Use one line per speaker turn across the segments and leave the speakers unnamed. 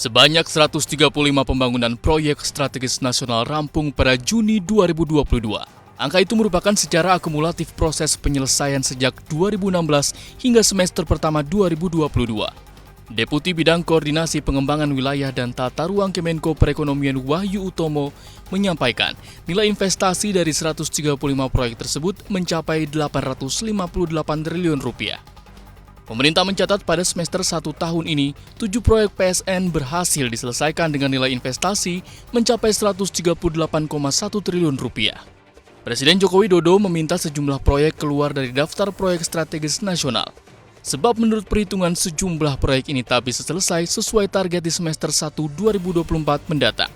Sebanyak 135 pembangunan proyek strategis nasional rampung pada Juni 2022. Angka itu merupakan secara akumulatif proses penyelesaian sejak 2016 hingga semester pertama 2022. Deputi Bidang Koordinasi Pengembangan Wilayah dan Tata Ruang Kemenko Perekonomian Wahyu Utomo menyampaikan nilai investasi dari 135 proyek tersebut mencapai 858 triliun rupiah. Pemerintah mencatat pada semester 1 tahun ini, 7 proyek PSN berhasil diselesaikan dengan nilai investasi mencapai 138,1 triliun rupiah. Presiden Joko Widodo meminta sejumlah proyek keluar dari daftar proyek strategis nasional. Sebab menurut perhitungan sejumlah proyek ini tak bisa selesai sesuai target di semester 1 2024 mendatang.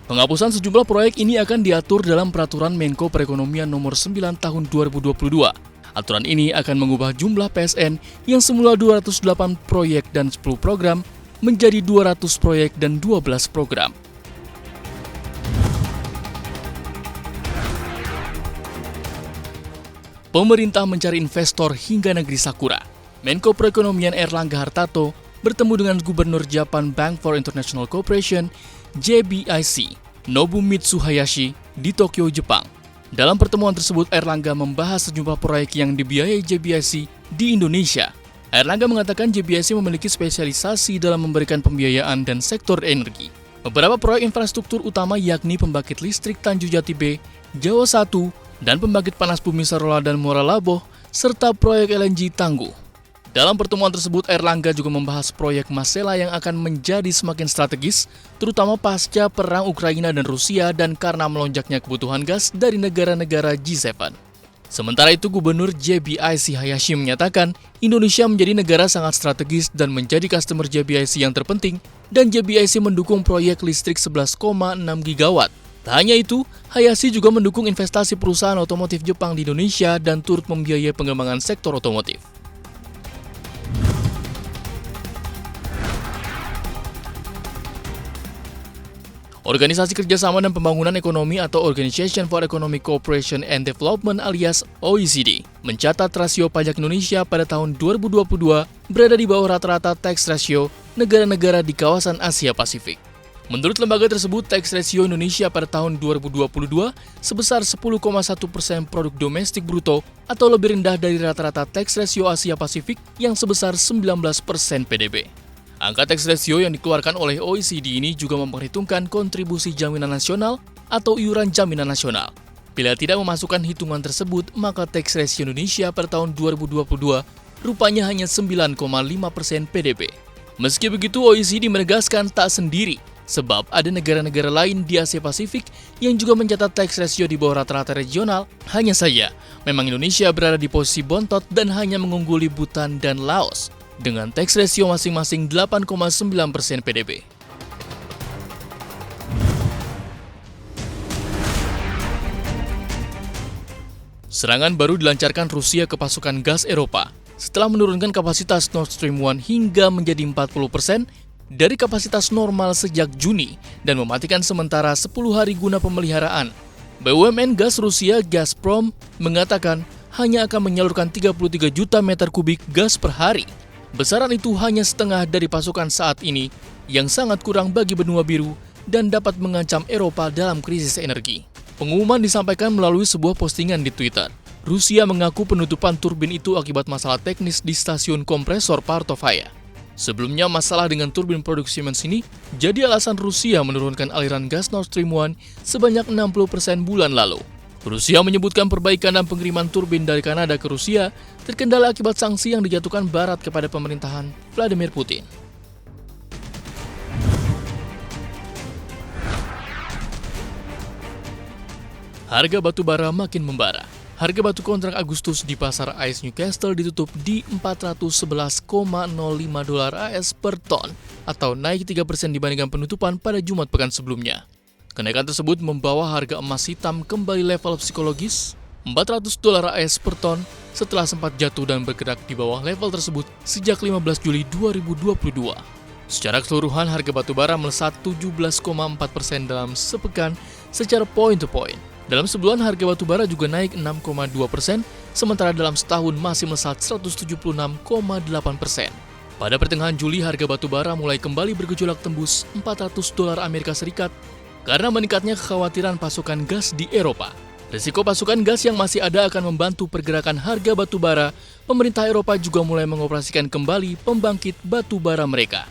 Penghapusan sejumlah proyek ini akan diatur dalam Peraturan Menko Perekonomian Nomor 9 Tahun 2022. Aturan ini akan mengubah jumlah PSN yang semula 208 proyek dan 10 program menjadi 200 proyek dan 12 program. Pemerintah mencari investor hingga negeri Sakura. Menko Perekonomian Erlangga Hartarto bertemu dengan Gubernur Japan Bank for International Cooperation (JBIC) Nobumitsu Hayashi di Tokyo, Jepang. Dalam pertemuan tersebut, Erlangga membahas sejumlah proyek yang dibiayai JBIC di Indonesia. Erlangga mengatakan JBIC memiliki spesialisasi dalam memberikan pembiayaan dan sektor energi. Beberapa proyek infrastruktur utama yakni pembangkit listrik Tanjung Jati B, Jawa 1, dan pembangkit panas bumi Sarola dan Muara Laboh, serta proyek LNG Tangguh. Dalam pertemuan tersebut, Erlangga juga membahas proyek Masela yang akan menjadi semakin strategis, terutama pasca perang Ukraina dan Rusia dan karena melonjaknya kebutuhan gas dari negara-negara G7. Sementara itu, Gubernur JBIC Hayashi menyatakan Indonesia menjadi negara sangat strategis dan menjadi customer JBIC yang terpenting, dan JBIC mendukung proyek listrik 11,6 gigawatt. Tak hanya itu, Hayashi juga mendukung investasi perusahaan otomotif Jepang di Indonesia dan turut membiayai pengembangan sektor otomotif. Organisasi Kerjasama dan Pembangunan Ekonomi atau Organization for Economic Cooperation and Development alias OECD mencatat rasio pajak Indonesia pada tahun 2022 berada di bawah rata-rata tax ratio negara-negara di kawasan Asia Pasifik. Menurut lembaga tersebut, tax ratio Indonesia pada tahun 2022 sebesar 10,1% produk domestik bruto atau lebih rendah dari rata-rata tax ratio Asia Pasifik yang sebesar 19% PDB. Angka tax ratio yang dikeluarkan oleh OECD ini juga memperhitungkan kontribusi jaminan nasional atau iuran jaminan nasional. Bila tidak memasukkan hitungan tersebut, maka tax ratio Indonesia pada tahun 2022 rupanya hanya 9,5% PDB. Meski begitu, OECD menegaskan tak sendiri, sebab ada negara-negara lain di Asia Pasifik yang juga mencatat tax ratio di bawah rata-rata regional. Hanya saja, memang Indonesia berada di posisi bontot dan hanya mengungguli Bhutan dan Laos dengan tax ratio masing-masing 8,9% PDB. Serangan baru dilancarkan Rusia ke pasukan gas Eropa setelah menurunkan kapasitas Nord Stream 1 hingga menjadi 40% dari kapasitas normal sejak Juni dan mematikan sementara 10 hari guna pemeliharaan. BUMN gas Rusia Gazprom mengatakan hanya akan menyalurkan 33 juta meter kubik gas per hari. Besaran itu hanya setengah dari pasokan saat ini yang sangat kurang bagi benua biru dan dapat mengancam Eropa dalam krisis energi. Pengumuman disampaikan melalui sebuah postingan di Twitter. Rusia mengaku penutupan turbin itu akibat masalah teknis di stasiun kompresor Partovaya. Sebelumnya, masalah dengan turbin produksi Siemens ini jadi alasan Rusia menurunkan aliran gas Nord Stream 1 sebanyak 60% bulan lalu. Rusia menyebutkan perbaikan dan pengiriman turbin dari Kanada ke Rusia terkendala akibat sanksi yang dijatuhkan Barat kepada pemerintahan Vladimir Putin. Harga batu bara makin membara. Harga batu kontrak Agustus di pasar AS Newcastle ditutup di $411,05 AS per ton atau naik 3% dibandingkan penutupan pada Jumat pekan sebelumnya. Kenaikan tersebut membawa harga emas hitam kembali level psikologis $400 AS per ton setelah sempat jatuh dan bergerak di bawah level tersebut sejak 15 Juli 2022. Secara keseluruhan, harga batubara melesat 17,4% dalam sepekan secara point to point. Dalam sebulan, harga batubara juga naik 6,2%, sementara dalam setahun masih melesat 176,8%. Pada pertengahan Juli, harga batu bara mulai kembali bergejolak tembus $400 Amerika Serikat karena meningkatnya kekhawatiran pasokan gas di Eropa. Risiko pasokan gas yang masih ada akan membantu pergerakan harga batu bara. Pemerintah Eropa juga mulai mengoperasikan kembali pembangkit batu bara mereka.